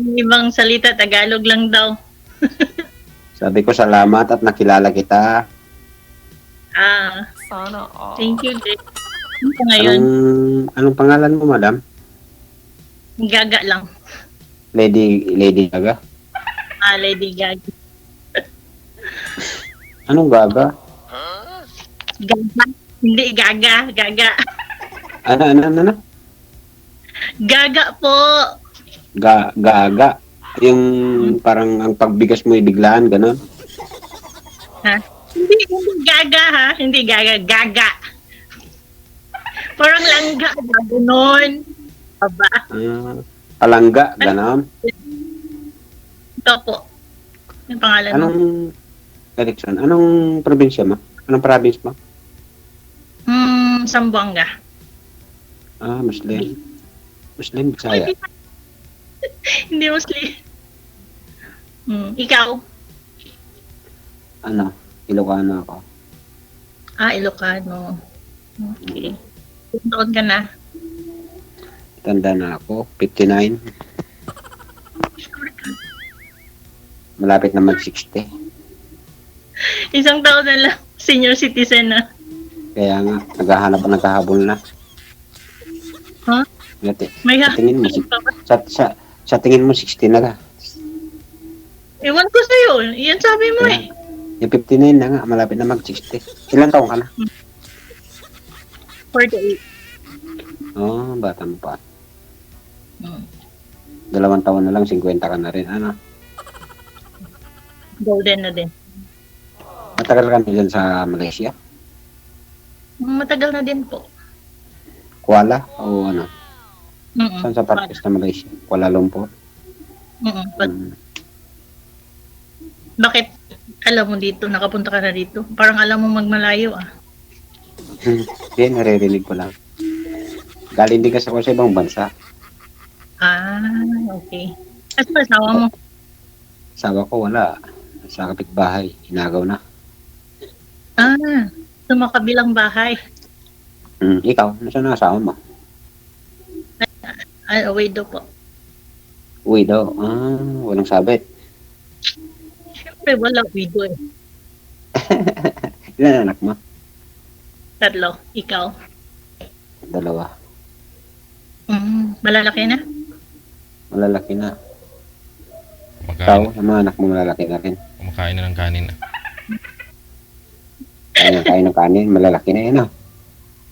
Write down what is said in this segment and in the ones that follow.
Yung ibang salita, Tagalog lang daw. Sabi ko salamat at nakilala kita. Sana all. Thank you, Jay. Ano po ngayon? Anong pangalan mo, madam? Gaga lang. Lady Gaga? Lady Gaga. Anong Gaga? Gaga. Hindi, Gaga. Gaga. Ano? Gaga po. Gaga. Yung parang ang pagbigas mo biglaan, gano'n? Ha? Hindi Gaga, ha? Hindi Gaga. Gaga. Parang langga. Gagunon. Aba. Palangga, gano'n? Ito po. Yung pangalan mo? Erickson, anong probinsya mo? Anong province mo? Zamboanga. Muslim. Muslim, Bisaya. Hindi Muslim. Ikaw? Ilocano ako. Ilocano. Okay. Ilang taon ka na? Tanda na ako, 59. Malapit na mag-60. Isang taon na lang. Senior citizen na. Kaya nga, naghahabol na. Huh? May Sa tingin mo, sa tingin mo 60 na ka. Ewan ko sa'yo. Yan sabi mo eh. Yung 59 na nga, malapit na mag-60. Ilang taon ka na? 48. Bata mo pa. 2 taon na lang, 50 ka na rin. Golden na din. Matagal ka na dyan sa Malaysia? Matagal na din po. Kuala? O ano? Saan sa partes na Malaysia? Kuala Lumpur? Bakit alam mo dito? Nakapunta ka na dito? Parang alam mo magmalayo Hindi, naririnig ko lang. Galing din kasi ako sa ibang bansa. Okay. At ba asawa mo? Asawa ko wala. Sa kapitbahay. Inagaw na. Sa makabilang bahay. Ikaw, nasaan ang asawa mo? Widow po. Widow. Walang sabit. Siyempre wala widow eh. Ilan anak mo? 3. Ikaw? 2. Malalaki na? Malalaki na. Kumakain, Ikaw, ang mga anak mo malalaki na rin. kumakain na ng kanin. Kain ng kanin, malalaki na yun.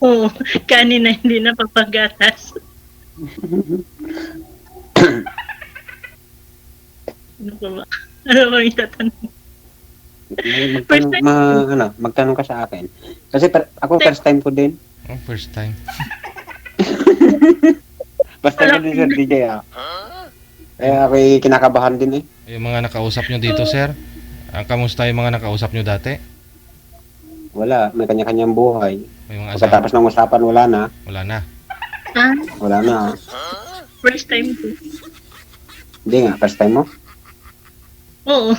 Oo. Kanin na hindi na papagatas. Ano ba ba? Ano ba yung tatanong? Magtanong ka sa akin. Kasi ako first time ko din. First time. Basta ka din Sir DJ Kaya ako'y kinakabahan din eh. Yung mga nakausap nyo dito, sir? Kamusta yung mga nakausap nyo dati? Wala, may kanya-kanyang buhay. May mga Pagkatapos ng usapan, wala na. Wala na. Wala na. First time ko. Hindi nga, first time mo? Oo.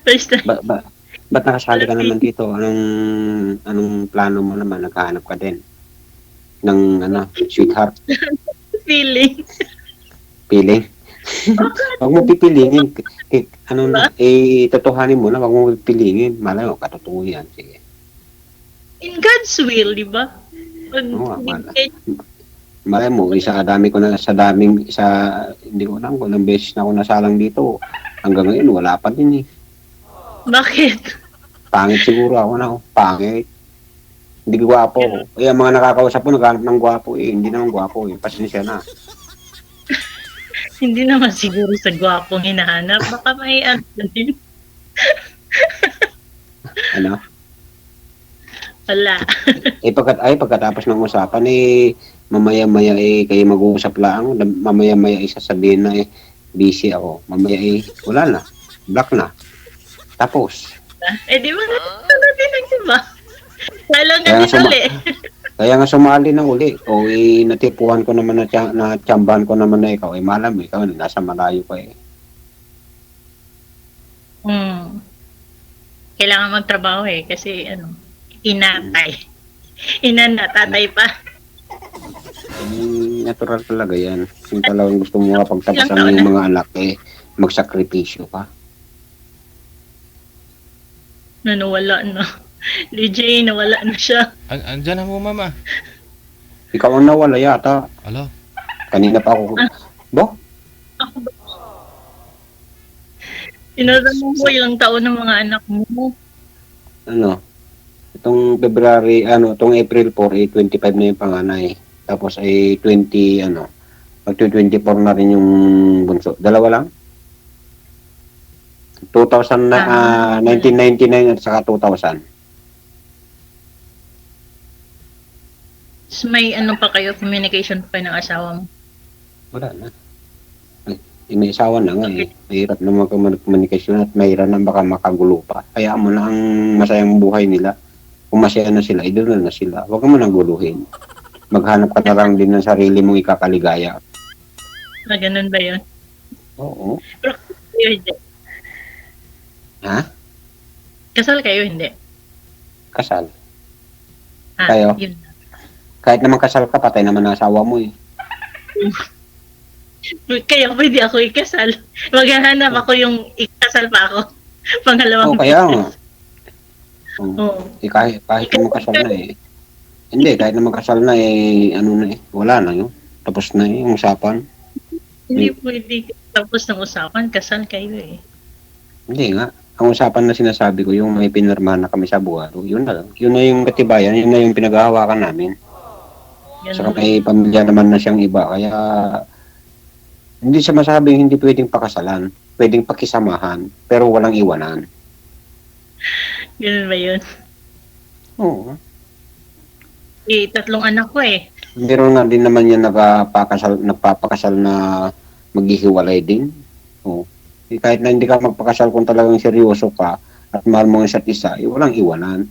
First time. Ba't nakasali ka naman dito? Anong plano mo naman? Naghahanap ka din ng sweetheart? Feeling. Feeling? Huwag mo pipilingin. Totohanin mo na, huwag mo pipilingin. Malay mo, katotoo yan. Sige. In God's will, di ba? Malay mo, hindi ko alam kung ilang beses na ako nasalang dito. Hanggang ngayon, wala pa din eh. Bakit? Pangit siguro ako na. Pangit. Hindi gwapo. Ang mga nakakausap ko, naghanap ng gwapo eh. Hindi naman gwapo eh. Pasensya na. Hindi naman siguro sa gwapong hinahanap. Baka may din. Ano? Wala. Pagkatapos ng usapan mamaya-maya kayo mag-uusap lang. Mamaya-maya sasabihin na busy ako. Mamaya wala na. Black na. Tapos. Di ba natin ang iba? Walang ganun ulit. Kaya nga sumali na uli. O natipuhan ko naman na tsambahan ko naman na ikaw. Malam ikaw, nasa malayo pa eh. Kailangan magtrabaho eh. Kasi inatay. Ina na, tatay pa. natural talaga yan. Kung talagang gusto mo nga pagtapasan mo Ilang taon yung na? mga anak, magsakripisyo ka. Nawala na. DJ, nawala na siya. Andyan na mo, mama. Ikaw ang nawala yata. Alo? Kanina pa ako. Bo? Ako ba? Tinatanong mo ilang taon ng mga anak mo. Ano? Itong itong April 4, 25 na yung panganay. Tapos ay 20, magto-24 na rin yung bunso. Dalawa lang? 1999 at saka 2000. May ano pa kayo, communication pa kayo ng asawa mo. Wala na. May asawa na nga eh. Mahirap na magkomunikasyon at mahirap na baka makagulo pa. Kaya mo na ang masayang buhay nila. Kung masaya na sila, idol na sila. Huwag mo nang guluhin. Maghanap ka na lang din ng sarili mong ikakaligaya. Ganun ba yun? Oo. Pero kayo hindi. Ha? Kasal kayo hindi. Kasal. Ah, Kayo? yun. Kahit naman kasal ka, patay naman ang asawa mo eh. Kaya pwede ako ikasal. Maghahanap ako yung ikasal pa ako. Pangalawang Kaya nga. Oo. Kahit naman kasal na eh. Hindi, kahit naman kasal na wala na yun. Tapos na yung usapan. Hindi pwede tapos ng usapan, kasal kayo eh. Hindi nga. Ang usapan na sinasabi ko, yung may pinirmahan na kami sa buwaro, yun na lang. Yun na yung katibayan, yun na yung pinaghahawakan namin. Ganun Saka ba? may pamilya naman na siyang iba, kaya hindi siya masabing hindi pwedeng pakasalan. Pwedeng pakisamahan, pero walang iwanan. Ganun ba yun? Oo. Tatlong anak ko eh. Meron nga din naman yan nagpapakasal na maghihiwalay din. Oo. Kahit na hindi ka magpakasal kung talagang seryoso ka at mahal mo ang isa't isa, walang iwanan.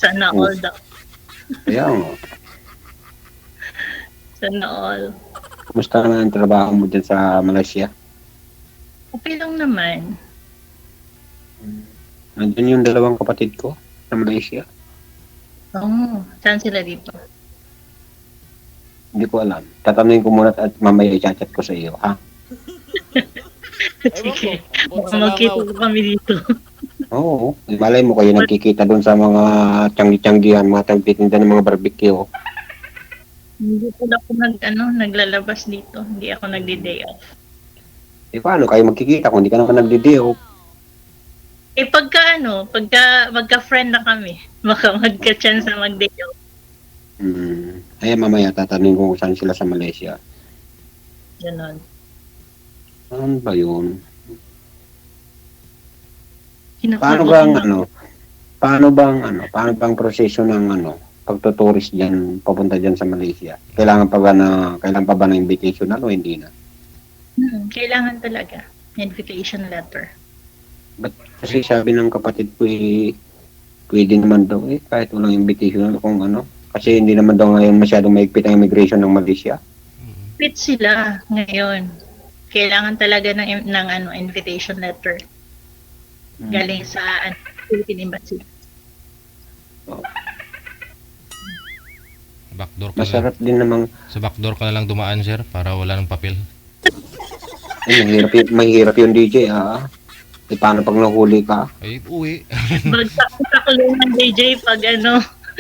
Sana all daw. Kaya nga, Sana all. kumusta na ang trabaho mo dyan sa Malaysia? Okay lang naman. Nandun yung dalawang kapatid ko sa Malaysia. Oo. Saan sila dito? Hindi ko alam. Tatanungin ko muna at mamaya i-chat ko sa iyo, ha? Sige. Baka magkita ko kami dito. Oo. Malay mo kayo nagkikita doon sa mga tiyanggi-tiyanggihan, mga tagtitinda ng mga barbecue. Hindi po ako naglalabas dito. Hindi ako nagdi-day off. Paano kayo magkikita kung hindi ka naman nagdi-day-off? Pagka magka-friend na kami, baka magka-chance na mag-day off. Ay, mamaya tatanungin ko kung saan sila sa Malaysia. Ganon. Saan ba yun? Kinakabahan Paano bang proseso ng pagtuturist diyan, papunta diyan sa Malaysia? Kailangan pa ba ng invitation o hindi na? Kailangan talaga. Invitation letter. Kasi sabi ng kapatid ko pwede naman daw kahit walang invitation kung kasi hindi naman daw ngayon masyadong maigpit ang immigration ng Malaysia. Fit sila ngayon. Kailangan talaga ng invitation letter. Galing sa Philippine Embassy. Backdoor ka Masarap din namang Sa backdoor ka na lang dumaan, sir, para wala ng papel. mahirap yung DJ paano pag nahuli ka? Ay, uwi. Bagsak sa kulungan, DJ, pag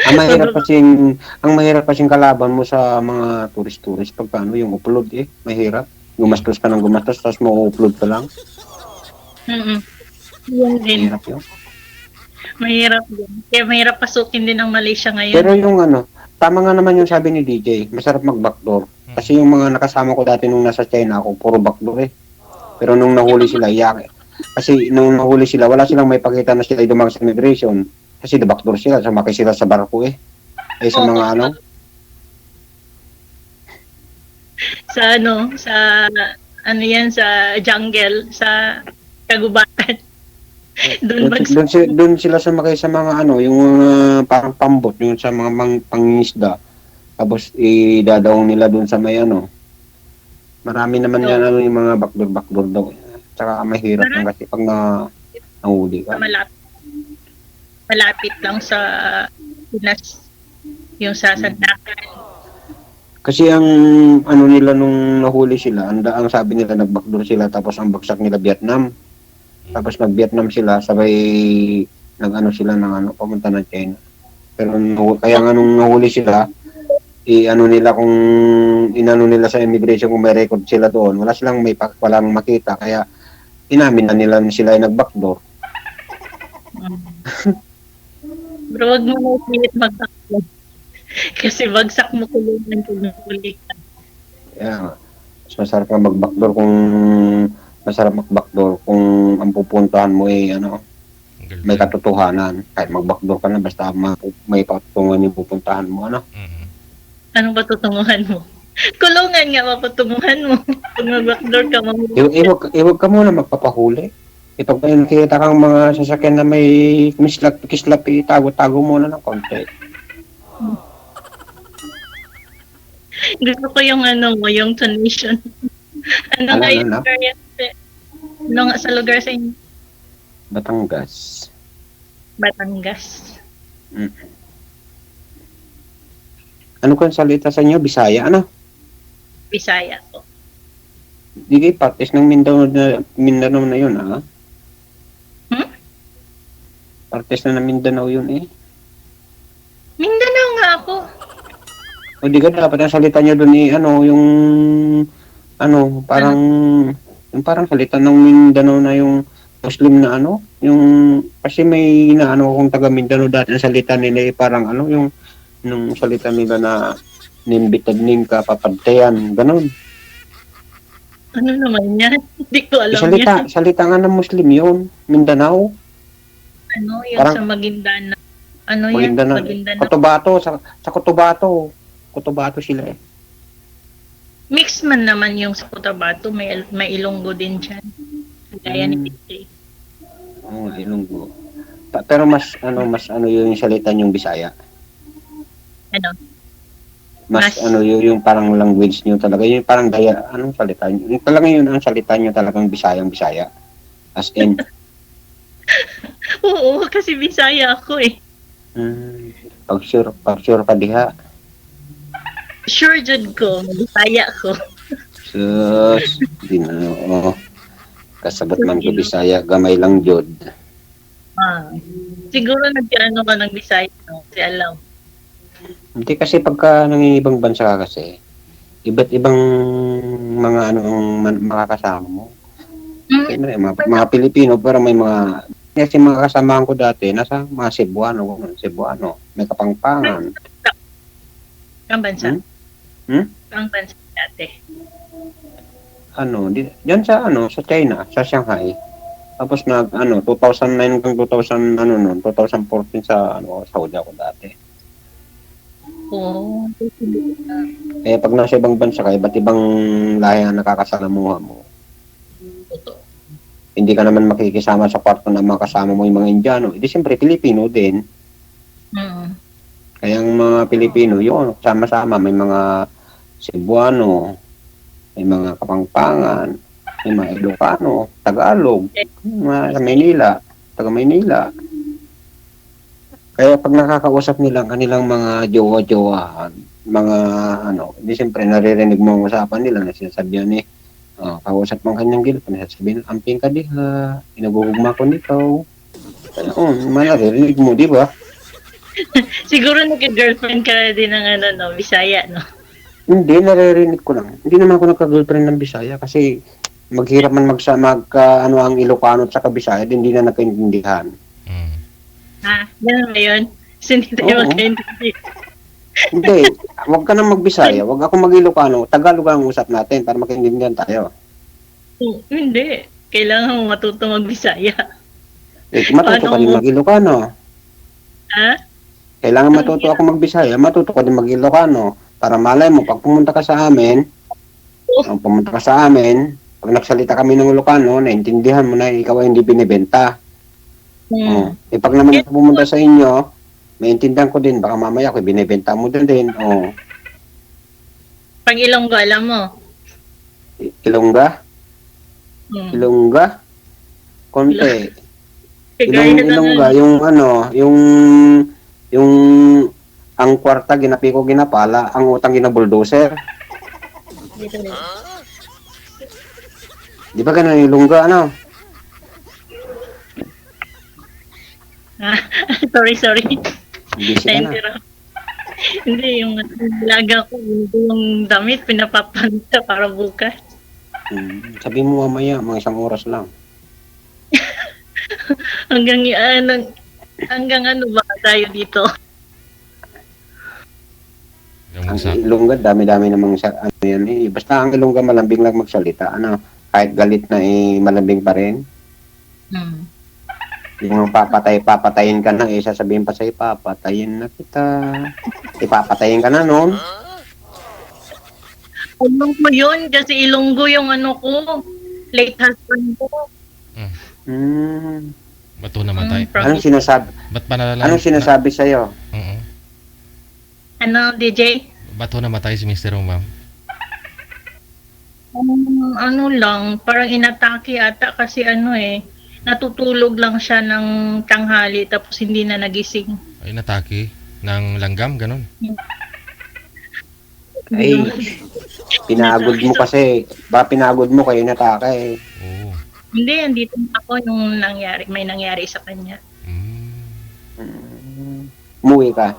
Ang mahirap kasing kalaban mo sa mga tourist pag yung upload mahirap. Gumastos ka ng gumastos tapos mo-upload ka lang. Yun din. Mahirap yun. Mahirap din. Kaya mahirap pasukin din ang Malaysia ngayon. Pero yung tama nga naman yung sabi ni DJ, masarap mag-backdoor. Kasi yung mga nakasama ko dati nung nasa China ako, puro backdoor Pero nung nahuli sila, kasi nung nahuli sila, wala silang may pakita na sila dumang sa immigration. Kasi backdoor sila, sumakay sila sa barko sa mga sa jungle, sa kagubatan. Doon sila sumakay sa mga yung parang pambot, yung sa mga pangisda. Tapos idadaong nila doon sa may Marami naman yan yung mga backdoor daw. Tsaka mahirap lang kasi pag nahuli ka. Malapit lang sa Pinas. Yung sa Santakan. Kasi ang ano nila nung nahuli sila, ang sabi nila nag-backdoor sila tapos ang bagsak nila Vietnam. Tapos nag-Vietnam sila, sabay nag-ano sila ng ano, pamunta ng China. Pero kaya nga nung nahuli sila, i-ano nila kung inano nila sa immigration kung may record sila doon, wala silang walang makita kaya inamin na nila sila ay nag-backdoor. Pero wag mo na pilit mag-backdoor. Kasi bagsak mo kulungan kung nahuli ka. Kaya mas masarap nga mag-backdoor kung masarap mag-backdoor kung ang pupuntahan mo ay ano, may katotohanan. Kahit mag-backdoor ka na basta may patungan yung pupuntahan mo, ano. Anong patutunguhan mo? Kulungan nga papatunguhan mo. Pag mag-backdoor ka, Iwag ka muna magpapahuli. Pag may nakikita kang mga sasakyan na may kislap, itago-tago muna ng konti. Gusto ko yung ano mo, yung donation. Ano nga yung lugar yan? Ano nga sa lugar sa inyo? Batangas. Batangas. Ano kung salita sa inyo? Bisaya, ano? Bisaya po. Di kayo parties ng Mindanao na yun, ha? Parties na ng Mindanao yun, eh. Mindanao nga ako. O di ka dapat ang salita nyo doon, eh, ano, yung, ano, parang, yung parang salita ng Mindanao na yung Muslim na ano, yung, kasi may inaano akong taga Mindanao dati, ang salita nila, eh, parang ano, yung, nung salita nila na nimbitag ning ka papadtayan, ganun. Ano naman yan? Hindi ko alam yan. Salita nga ng Muslim yun, Mindanao. Ano, yung Parang, sa Maguindana. Ano yan? Maguindana. Cotabato, sa Cotabato. Cotabato sila eh. Mix man naman yung sa Cotabato. May Ilonggo din dyan. Gaya ni PJ. Oo, Ilonggo. Pero mas ano yung salita yung Bisaya. Ano? Mas ano yung parang language niyo talaga. Yung parang anong salita niyo? Yung talaga yun ang salita niyo talagang Bisaya. As in. Oo, kasi Bisaya ako eh. Pag sure ka diha. Sure jud ko, Bisaya ko. Sus, di na, kasabot man ko Bisaya, gamay lang jud. Siguro nag-ano ka ng Bisaya, no? Kasi alam. Hindi kasi pagka nangingibang bansa ka kasi, iba't ibang mga ano ang makakasama mo. Siyempre, mga Pilipino, pero may mga, kasi mga kasamahan ko dati, nasa mga Cebuano, may Kapampangan. Ang bansa? Ang bansa dati. Diyan sa China, sa Shanghai. Tapos 2009 hanggang 2014 sa Saudi ako dati. Oo. Eh pag nasa ibang bansa ka, iba't ibang lahi ang nakakasalamuha mo. Hindi ka naman makikisama sa kwarto na makasama mo yung mga Indiano. Hindi siyempre Pilipino din. Kaya ang mga Pilipino, yun, sama-sama, may mga Cebuano, may mga Kapampangan, may mga Ilocano, Tagalog, mga taga Maynila. Kaya pag nakakausap nila kanilang mga jowa-jowa, mga hindi siyempre naririnig mo ang usapan nila na sinasabihan eh, kausap mo ang kanyang girlfriend, sabihin, amping ka diha, inagugugma ko nito. Kaya, naririnig mo, di ba? Siguro nagka-girlfriend ka na din ng Bisaya, no? Hindi, naririnig ko lang. Hindi naman ako nagka-girlfriend ng Bisaya kasi maghirap man ang Ilocano at saka Bisaya, hindi na nagkaintindihan. Ganun ba yun? Kasi hindi tayo magkaintindihan. Hindi, wag ka nang mag-Bisaya, wag ako mag-Ilocano, Tagalog ang usap natin para magkaintindihan tayo. Hindi. Kailangan mo matuto mag-Bisaya. Matuto ka din mag-Ilocano. Kailangan matuto ako mag-Bisaya, matuto ka din mag-Ilocano. Para malay mo, pag pumunta ka sa amin, pag nagsalita kami ng Ilocano, naintindihan mo na ikaw ay hindi binibenta. Pag naman pumunta sa inyo, maintindihan ko din, baka mamaya ako binibenta mo din. Pag Ilonggo, alam mo? Ilongga? Ilongga? Konti. Ilongga, yung Ang kwarta, ginapi ko ginapala. Ang utang ginabuldoser. Dito rin. Di ba ganun yung lungga, ano? Ah, sorry. Busy ka na. Time zero. Hindi, yung laga ko, yung damit, pinapapanta para bukas. Sabi mo mamaya, mga 1 oras lang. Hanggang ano ba tayo dito? Yung Ang usap. Ilongga, dami-dami namang ano yan eh. Basta ang Ilongga malambing lang magsalita. Ano, kahit galit na eh, malambing pa rin. Yung papatayin ka na eh, sasabihin pa sa'yo, papatayin na kita. Ipapatayin ka na noon. Ano mo yun? Kasi Ilonggo yung ano ko. Late husband ko. Ba't ho namatay? Anong sinasabi? Ba't pa nalala? Anong sinasabi sa'yo? Ano, DJ? Ba't ho namatay si Mr. Mo, ma'am? Ano lang, parang inatake ata kasi ano eh, natutulog lang siya ng tanghali tapos hindi na nagising. Ay, natake ng langgam, ganun. Ay, pinagod mo kasi. Ba pinagod mo kayo nataka eh. Oo. Hindi, andito na ako nung may nangyari sa kanya. Umuwi ka.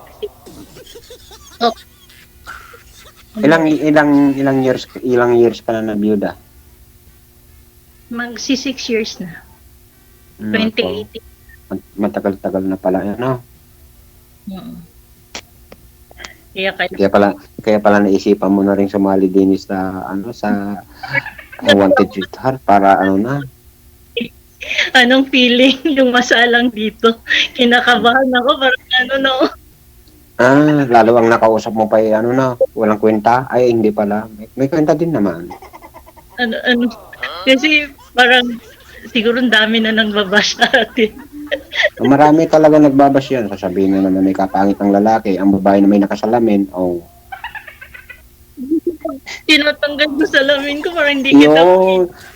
Ilang years ka na nabiyuda? Magsi 6 years na. Nako, 2018. matagal-tagal na pala yan, no? Kaya pala naisipan mo na rin sumali din sa I Wanted Sweetheart para ano na. Anong feeling yung masalang dito? Kinakabahan ako, parang ano no. Lalo ang nakausap mo pa ano na, walang kwenta. Ay, hindi pala. May kwenta din naman. Ano. Kasi parang siguro ang dami na nang babash sa atin. Marami talaga nagbabash yan. Sasabihin na naman may kapangit ang lalaki, ang babae na may nakasalamin. Oh. Tinatanggal ko salamin ko parang hindi kita.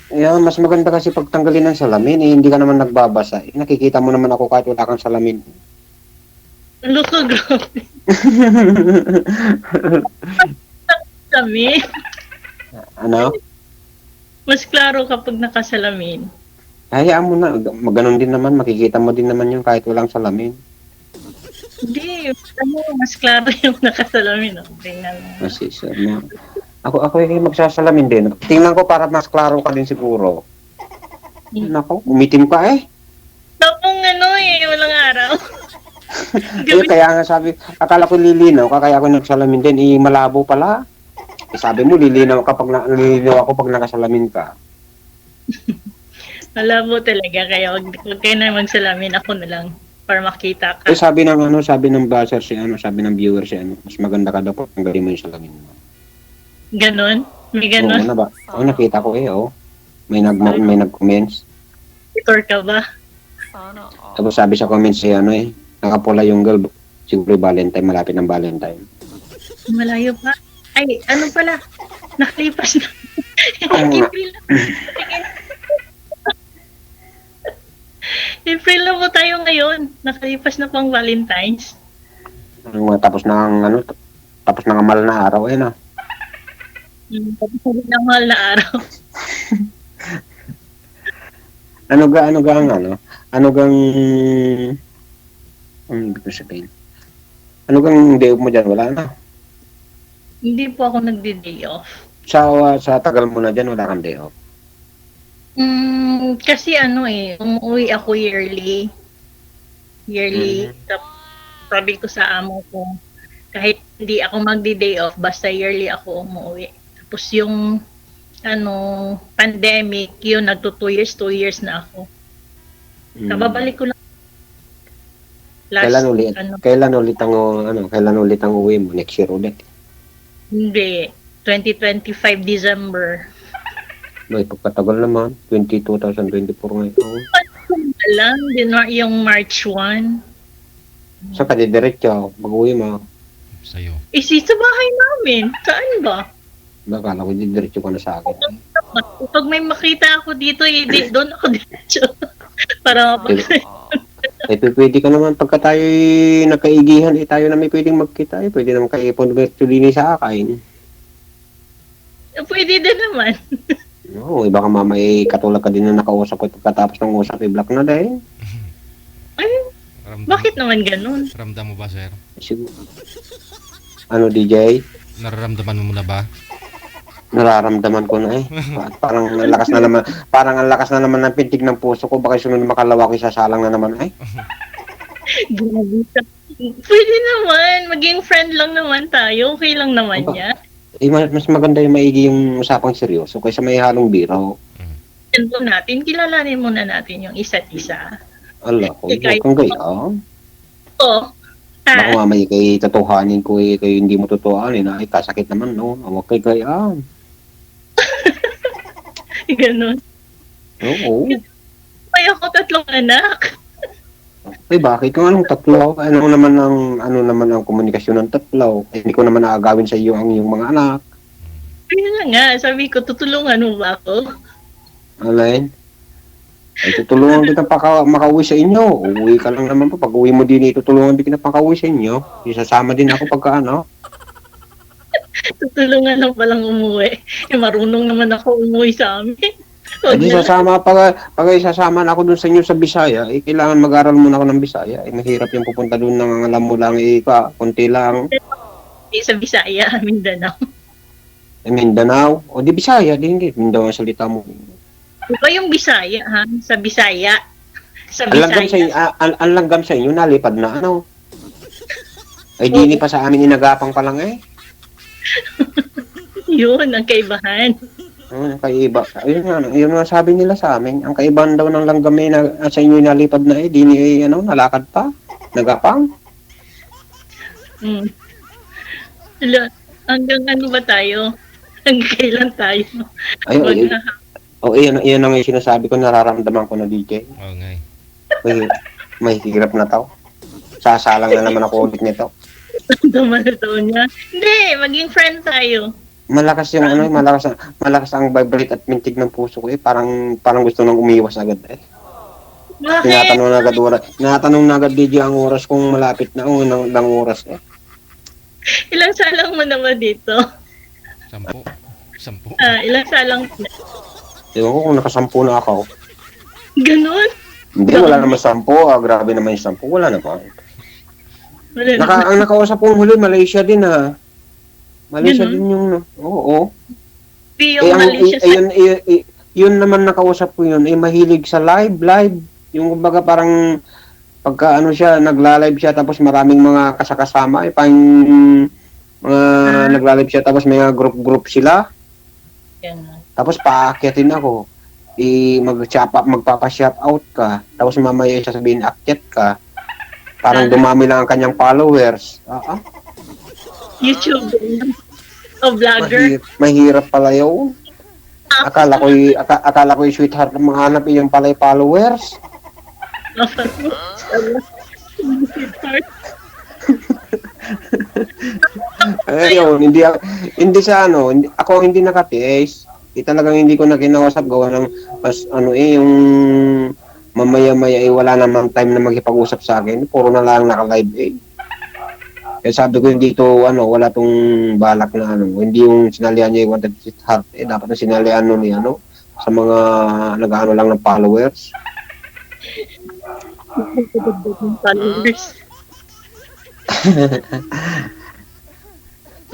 Yan, mas maganda kasi pagtanggalin ng salamin, eh, hindi ka naman nagbabasa. Eh, nakikita mo naman ako kahit wala kang salamin. Ano ka, grabe. Kami. Ano? Mas klaro kapag nakasalamin. Hayaan mo na, maganon din naman, makikita mo din naman yung kahit walang salamin. Hindi, mas klaro yung nakasalamin. Tingnan mo. Kasi, ako yung magsasalamin din. Tingnan ko para mas klaro ka din siguro. Nako, umitim ka eh. Tapong walang araw. Kaya nga sabi, akala ko lilinaw, kaya ako nagsalamin din, malabo pala. Sabi mo, lilinaw ako pag nakasalamin ka. Malabo talaga, kaya wag kayo na magsalamin, ako na lang para makita ka. Sabi ng buzzer sabi ng viewer mas maganda ka daw pag tanggalin mo yung salamin mo. Ganon? May ganon? Oo, ba? Nakita ko May nag-comments. Tutor ka ba? Tapos sabi sa comments nakapula yung girl, siguro Valentine, malapit ng Valentine. Malayo pa. Ay, ano pala? Nakalipas na. April na po tayo ngayon. Nakalipas na pang Valentine's. Tapos na ang mahal na araw na. Tapos na din ang mahal na araw. Ibig ko sabihin? Ano kang day off mo dyan? Wala na. Hindi po ako nagdi-day off. Sa tagal mo na dyan, wala kang day off. Kasi umuwi ako yearly. Tapos sabi ko sa amo ko, kahit hindi ako magdi-day off, basta yearly ako umuwi. Tapos yung pandemic, yun, nagto 2 years na ako. Kababalik ko lang. Kailan ulit ang uwi mo? Next year ulit? Hindi. 2025 December. Pagkatagal naman. 2024 ngayon. Alam, yung March 1. Saan ka didiretso? Mag-uwi mo? Sa'yo. Sa bahay namin. Saan ba? Bakala ko didiretso ka na sa akin. Pag may makita ako dito, doon ako diretso. Para Pwede ka naman pagka tayo nagkaigihan, tayo na may pwedeng magkita. Pwede naman kayo virtually sa akin. Pwede din naman. Oo, baka mamay katulad ka din na nakausap ko pagkatapos ng usap, i-block na dahil. Ay, bakit naman ganun? Ramdam mo ba, sir? Siguro. Ano, DJ? Nararamdaman mo na ba? Nararamdaman ko na eh. Parang ang lakas na naman, ng pintig ng puso ko. Baka sunod makalawa ko isasalang na naman eh. Pwede naman. Maging friend lang naman tayo. Okay lang naman Aba. niya. Mas maganda yung maigi yung usapang seryoso kaysa may halong biro. Ito natin, kilalanin muna natin yung isa't isa. Ala ko, huwag kang gaya. Oo. Baka mamay kay totohanin ko eh, kayo hindi mo totohanin. Ay, kasakit naman, no? Huwag kay gaya. Ganun. Oo. Ay, ako 3 anak. Eh, bakit? Kung anong tatlo? Ano naman ang komunikasyon ng tatlo? Eh, hindi ko naman naagawin sa iyo ang iyong mga anak. Ayun na nga, sabi ko, tutulungan mo ba ako? Alain? Ay, tutulungan kita makauwi sa inyo. Uwi ka lang naman po. Pag uwi mo din, tutulungan din kita makauwi sa inyo. Isasama din ako pagka ano. Tutulungan lang palang umuwi. Marunong naman ako umuwi sa amin. Hindi sasama pag isasama na ako dun sa inyo sa Bisaya, kailangan mag-aral muna ako ng Bisaya. Mahirap yung pupunta dun ng alam mo lang, konti lang. Sa Bisaya, Mindanao. Mindanao. O di Bisaya, di hindi. Mindanao ang salita mo. Iba yung Bisaya, ha? Sa Bisaya. Sa Ang langgam sa inyo, Bisaya. ang langgam sa inyo, nalipad na ano. Ay di pa sa amin inagapang pa lang eh. Yun, ang kaibahan. Kaiba. Yun nga sabi nila sa amin. Ang kaibahan daw ng langgam na sa inyo nalipad na di ni nalakad pa. Nagapang. Hanggang ano ba tayo? Hanggang kailan tayo? Iyan ang yung sinasabi ko, nararamdaman ko na DJ. Okay. May hirap na tao. Sasalang na naman ako ulit nito. Dumalito niya. Hindi, maging friend tayo. Malakas yung malakas ang vibrate at mintig ng puso ko eh. Parang gusto nang umiwas agad eh. Bakit? Tinatanong na agad DJ ang oras kung malapit na ng oras eh. Ilang salang mo naman dito? 10. Ilang salang? Ewan ko kung nakasampu na ako. Ganon? Hindi, wala naman 10. Grabe naman yung 10. Wala naman. Ang nakausap kong huli, Malaysia din ha. Malaysia din yung, oo. Yung Malaysia yun naman nakausap ko yun, mahilig sa live. Yung kumbaga parang, pagka siya, nagla-live siya, tapos maraming mga kasakasama, nagla-live siya, tapos may group sila. Tapos paakyatin ako. Magpapa-shout out ka, tapos mamaya sasabihin, akyat ka. Parang dumami lang ang kanyang followers. YouTube o vlogger. Mahirap pala yun. Akala ko yung sweetheart ng mga hanap yung pala yung followers. Ayun, hindi sa ako hindi nakatiis. Talagang hindi ko na kinausap gawa ng yung mamaya-maya wala namang time na magipag-usap sa akin. Puro na lang naka-live eh. Kaya sabi ko hindi to wala tong balak na hindi yung sinalihan niya yung wanted sweetheart dapat na sinalihan ni sa mga nag-ano lang ng followers.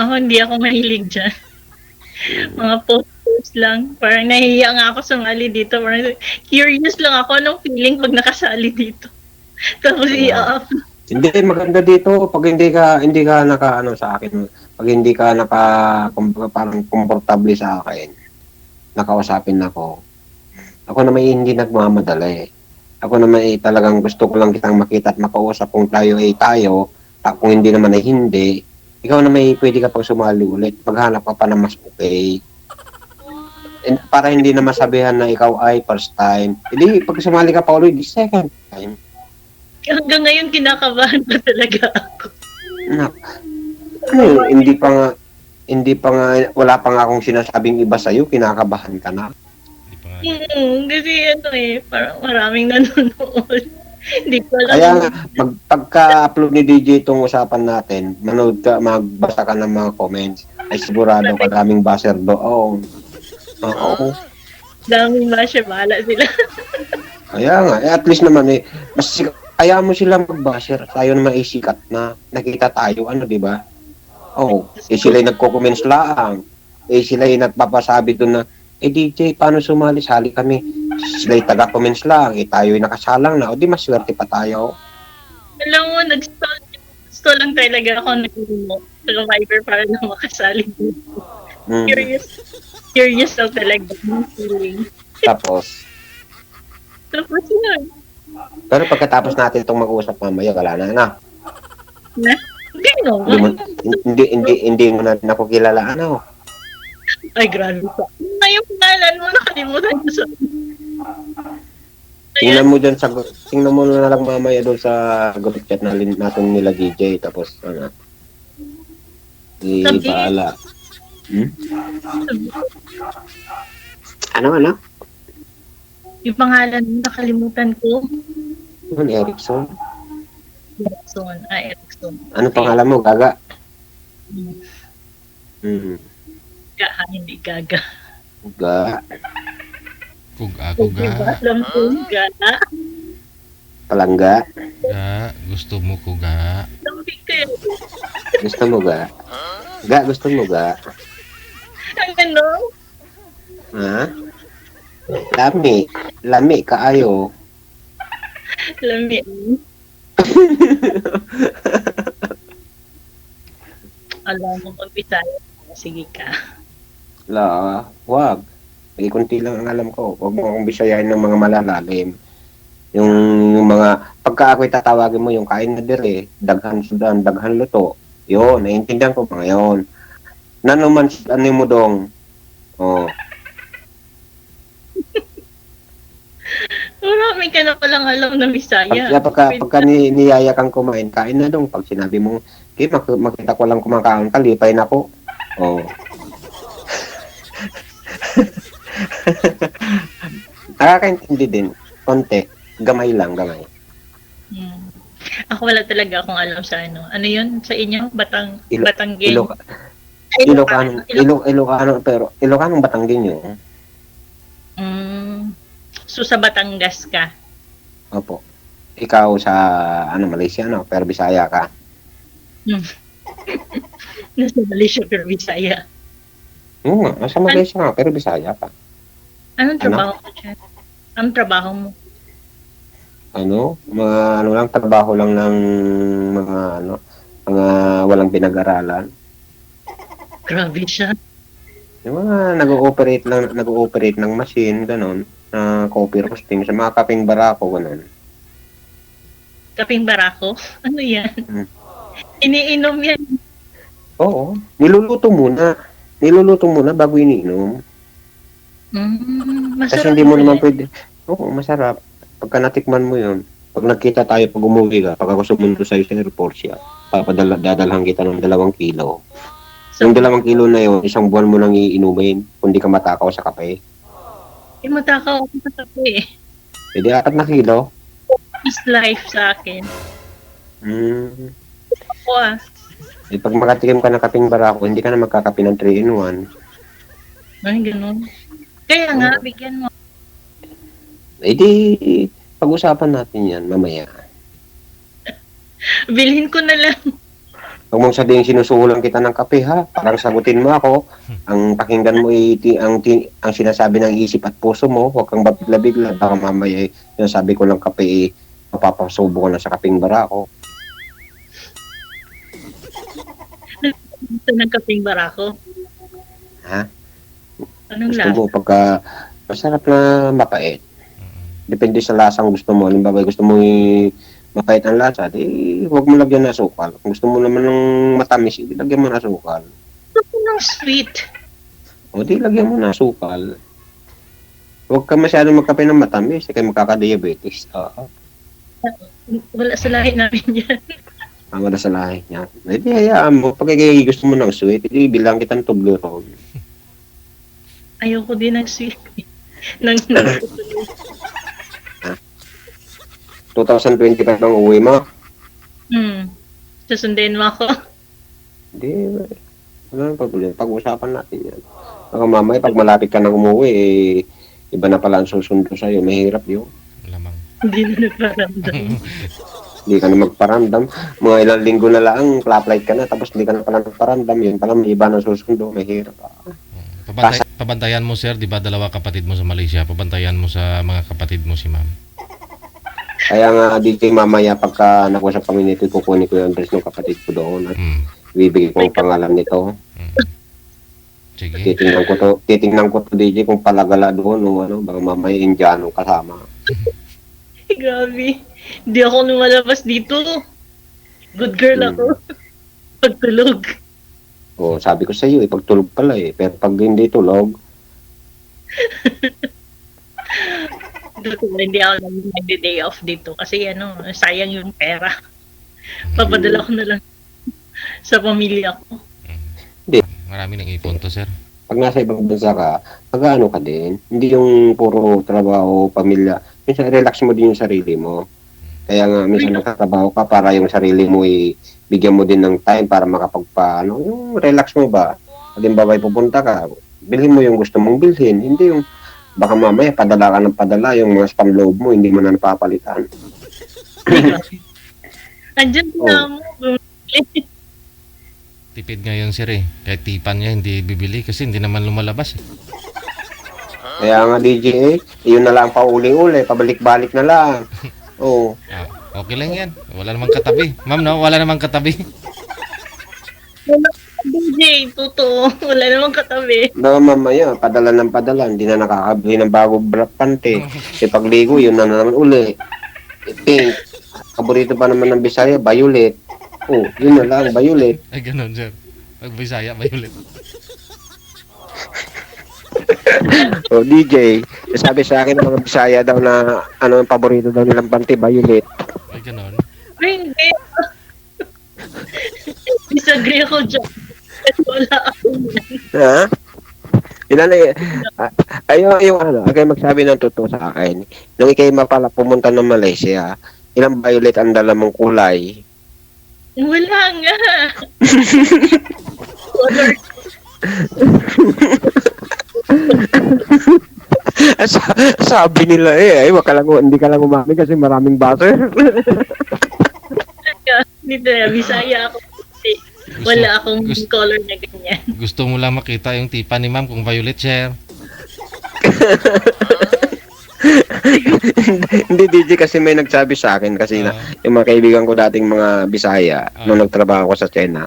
Hindi ako mahilig dyan. Mga post lang. Parang nahihiya nga ako sumali dito. Parang curious lang ako anong feeling pag nakasali dito. Tapos i-up. Hindi maganda dito pag hindi ka naka sa akin. Pag hindi ka parang komportable sa akin. Nakausapin ako. Ako naman hindi nagmamadali. Ako naman talagang gusto ko lang kitang makita at makausap kung tayo ay tayo. Kung hindi naman ay hindi. Ikaw na pwede ka pag sumali ulit. Maghanap ka pa na mas okay. And para hindi na masabihan na ikaw ay first time. Hindi, pag sumali ka pa ulit, second time. Hanggang ngayon kinakabahan pa talaga ako. Hindi pa nga, wala pa nga akong sinasabing iba sa'yo, kinakabahan ka na. Kasi parang maraming nanonood. Hindi ko alam. Kaya nga, pagka-upload ni DJ itong usapan natin, manood ka, magbasa ka ng mga comments, ay sigurado kadaming baser doon. Oo. Daming basher, bahala sila. Kaya nga, at least naman kaya mo sila mag-basher, tayo naman isikat na nakita tayo, di ba? Oo, sila'y nagko-comments lang. Sila'y nagpapasabi doon na, DJ, paano sumali? Sali kami. Sila'y taga-comments lang. Tayo'y nakasalang na. O di maswerte pa tayo. Alam mo, nag-stall lang talaga ako nag-Viber para na makasali dito. Curious lang talaga yung feeling. Tapos yun. Pero pagkatapos natin itong mag-uusap mamaya, wala na. Hindi no. Hindi mo na ako kilala, Ay, grabe pa. Yung pangalan mo, nakalimutan ko sa... Tingnan mo na lang mamaya doon sa group chat natin nila DJ, tapos baala. Ano? Yung pangalan mo, nakalimutan ko. Erickson. Erickson. Ano pangalan mo, Gaga? Hindi Gaga. Ga. Kuga. Alam ko, Gaga. Palangga. Ga, gusto mo kuga. Lambing kayo. Gusto mo ga? Ga, gusto mo ga? Ano? Ha? Lami kaayo. Lami. Alam mo, mag-Bisaya. Sige ka. Wag. May kunti lang ang alam ko. Huwag mo akong bisayahin ng mga malalalim. Yung mga, pagka ako'y tatawagin mo, yung kain na dire, daghan sudan, daghan luto. Yun, naiintindihan ko pa ngayon. Nanuman, ano mo dong? Oh. Marami ka na palang alam na Bisaya. Pagka niyaya kang kumain, kain na dong. Pag sinabi mo, makita ko lang kumakain, kalipay na ko. Oh. Nakakaintindi din. Konti. Gamay lang. Ako wala talaga akong alam sa ano. Ano yun sa inyo? Batanggin? Ilocano, pero Ilocanong Batanggin yun. So sa Batangas ka? Opo. Ikaw sa Malaysia, pero Bisaya ka. Nasa Malaysia pero Bisaya. Oo nga, nasa Malaysia nga, pero Bisaya ka. Anong trabaho mo dyan? Anong trabaho mo? Mga trabaho lang ng mga walang pinag-aralan. Grabe siya. Yung mga nag-ooperate ng machine, ganon, na coffee roasting sa mga kaping barako, ganon. Kaping barako? Ano yan? Iniinom yan. Oo, niluluto muna bago iniinom. Masarap. Kasi hindi mo naman pwede. Oo, masarap. Pagka natikman mo yun, pag nagkita tayo pag umuwi ka, pagka gusto mo nito sa'yo sa airport siya, dadalhan kita ng 2 kilo. So, yung 2 kilo na yun, 1 buwan mo lang iinumin, kung di ka matakaw sa kape. matakaw ako sa kape eh. Pwede 4 na kilo. Is life sa akin. Ako Pag makatikim ka ng kaping barako, hindi ka na magkakape ng 3-in-1. Ay, ganun. Kaya nga, bigyan mo. Di, pag-usapan natin yan mamaya. Bilhin ko na lang. Huwag mong sabihin sinusuhulan kita ng kape, ha? Parang sagutin mo ako. Ang pakinggan mo ang sinasabi ng isip at puso mo. Huwag kang babigla-bigla. Baka mamaya yung sabi ko lang kape, mapapasubo ko na sa kaping barako. Gusto ng kaping barako. Ha? Anong Gusto lasa? mo pagka masarap na mapait. Depende sa lasang gusto mo. Halimbawa, gusto mo mapait ang lasa, huwag mo lagyan ng asukal. Kung gusto mo naman ng matamis, lagyan mo ng asukal. Gusto ng sweet. O lagyan mo ng asukal. Huwag ka masyadong magkape ng matamis, kaya magkaka-diabetes. Wala sa lahi namin yan. Wala sa lahi niya. Hayaan mo. Pag gusto mo ng sweet, bilang kita ng Toblerone. Ayoko din ng sweet. 2025 ang uwi mo. Susundin mo ako. Hindi, wala nang problema. Pag-usapan natin yan. Baka mamaya, pag malapit ka nang umuwi, iba na pala ang susundo sa'yo. Mahirap yun. Lamang. Hindi na nagparamdam. Hindi ka na magparamdam. Mga ilang linggo na lang, flight ka na, tapos hindi ka na pala nagparamdam. Yun pala, may iba na susundo. Mahirap. Pabantayan mo, sir, di ba dalawa kapatid mo sa Malaysia? Pabantayan mo sa mga kapatid mo si ma'am. Kaya nga, DJ, mamaya pagka nakusap kami nito, kukunin ko yung address ng kapatid ko doon at bibigay ko ang pangalan nito. Sige. Titingnan ko to DJ kung palagala doon o ano, baka mamaya Indiano kasama. Grabe. Hindi ako lumalabas dito. Good girl ako. Pagtulog. O, sabi ko sa iyo, pagtulog pala pero pag hindi tulog, Hindi ako nag-day off dito kasi sayang yung pera. Papadala ko na lang sa pamilya ko. Marami nang ipon to, sir. pag nasa ibang bansa ka, mag-ano ka din. Hindi yung puro trabaho, pamilya. Minsan, relax mo din yung sarili mo. Kaya nga, minsan nagtatrabaho ka para yung sarili mo bigyan mo din ng time para yung relax mo ba? Halimbawa, pupunta ka, bilhin mo yung gusto mong bilhin. Hindi yung, baka mamaya, padala ka ng padala, yung mga spam loob mo, hindi mo na napapalitan. Andyan na mo. Tipid ngayon, sir, Kahit tipan niya, hindi bibili kasi hindi naman lumalabas, Kaya nga, DJ, yun na lang pauli-uli, pabalik-balik na lang. Oo. Okay lang yan. Wala namang katabi. Ma'am, no? Wala namang katabi. DJ, totoo. Wala namang katabi. Baka mamaya, padala ng padala, hindi na nakakabili ng bago pante. Pagligo, yun na naman uli. Pink. Paborito pa naman ng Bisaya, violet. Oh, yun na lang, violet. Ay, ganun, sir. Pag Bisaya, violet. So, DJ, sabi sa akin ng mga Bisaya daw na ang paborito daw nilang pante, violet. Ay, ganun. Hindi. Disagree ako dyan. Kasi wala ako yan. Ha? Kayo magsabi ng totoo sa akin. Nung ikay mapala pumunta ng Malaysia, ilang violet ang dala mong kulay? Wala nga. Color. Sabi nila hindi ka lang umami kasi maraming buzzer. Dito na, Bisaya ako. Wala akong color na ganyan. Gusto mo lang makita yung tipa ni ma'am kung violet, sir. Hindi, DJ, kasi may nagsabi sa akin kasi yung mga kaibigan ko dating mga Bisaya nung nagtrabaho ko sa China,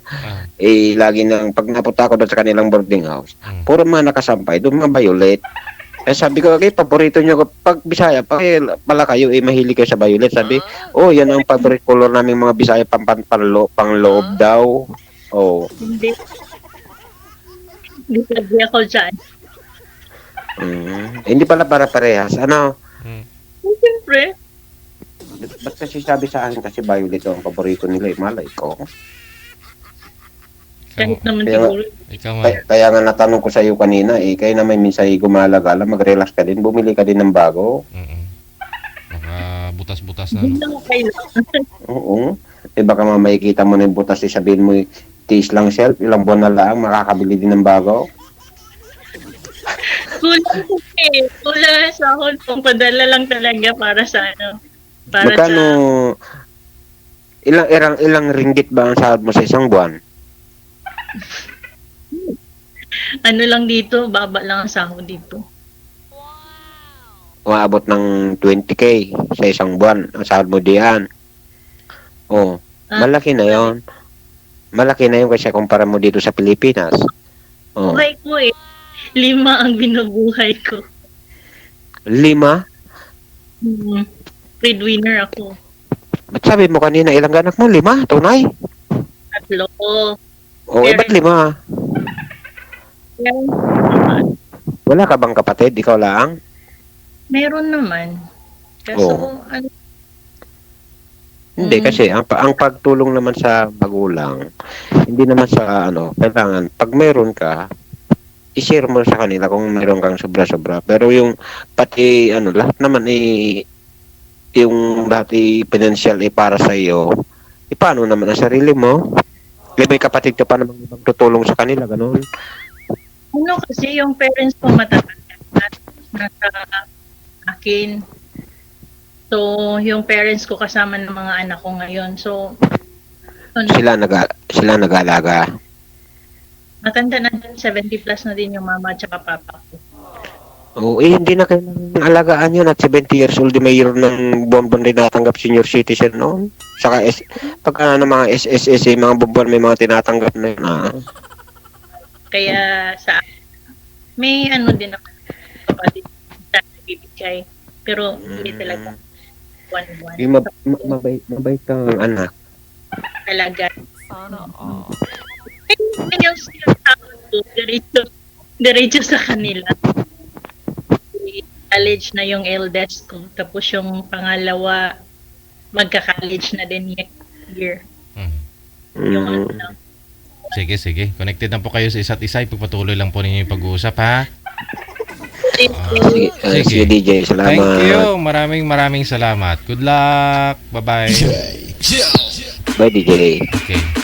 lagi nang pag napunta ko doon sa kanilang boarding house, puro mga nakasampay, doon mga violet. Sabi ko, paborito nyo pag Bisaya, pala kayo, mahilig kayo sa violet. Sabi, yan ang favorite color namin mga Bisaya, pang loob daw. Hindi. Disagree ako dyan. Hindi pala para parehas. Siyempre. Ba't kasi sabi sa akin kasi violet ang paborito nila, malay ko. Kahit naman siguro. Kaya nga natanong ko sa iyo kanina, kayo naman minsan gumala-gala, mag-relax ka din, bumili ka din ng bago. Baka butas-butas na. Hindi lang kailangan. Oo. Baka makikita mo na yung butas, sabihin mo, tiis lang shelf, ilang buwan na lang, makakabili din ng bago. Kulang kulang sa akin. Pangpadala lang talaga para sa Para magkano, ilang ringgit ba ang sahod mo sa isang buwan? lang dito, baba lang ang sahod dito. Umaabot ng 20K sa isang buwan ang sahod mo diyan. Malaki na yon. Malaki na yun kasi kumpara mo dito sa Pilipinas. Buhay ko 5 ang binubuhay ko. 5? Breadwinner ako. Ba't sabi mo kanina ilang anak mo? 5? Tunay? 3. Ba't 5? Wala ka bang kapatid? Ikaw lang? Meron naman. Kaso, Hindi, kasi ang pagtulong naman sa magulang, hindi naman sa kailangan, pag meron ka, i-share mo sa kanila kung meron kang sobra-sobra. Pero yung pati, lahat naman yung dati financial para sa iyo, paano naman ang sarili mo? May kapatid ka pa namang ibang tutulong sa kanila, ganun. Ano kasi yung parents ko matatanda nasa akin. So, yung parents ko kasama ng mga anak ko ngayon. So, Sila nag-aalaga. matanda na din, 70 plus na din yung mama at saka papa ko. Oo, hindi na kailangan alagaan yun at 70 years old, mayroon ng buwan-buwan rin natanggap senior citizen noon. Saka pagka ng mga SSS, mga buwan may mga tinatanggap na yun. Kaya sa may ano din ako kapatid na bibigay. Pero hindi talaga one-one. Mabait kang anak. Talaga. Yung sinasabi ko, diretso sa kanila. College na yung eldest ko. Tapos yung pangalawa, magka-college na din next year. Yung ano lang. Sige. Connected na po kayo sa isa't isa. Ipagpatuloy lang po ninyo yung pag-uusap, ha? Sige, DJ. Salamat. Thank you. Maraming salamat. Good luck. Bye-bye. Bye, DJ. Okay.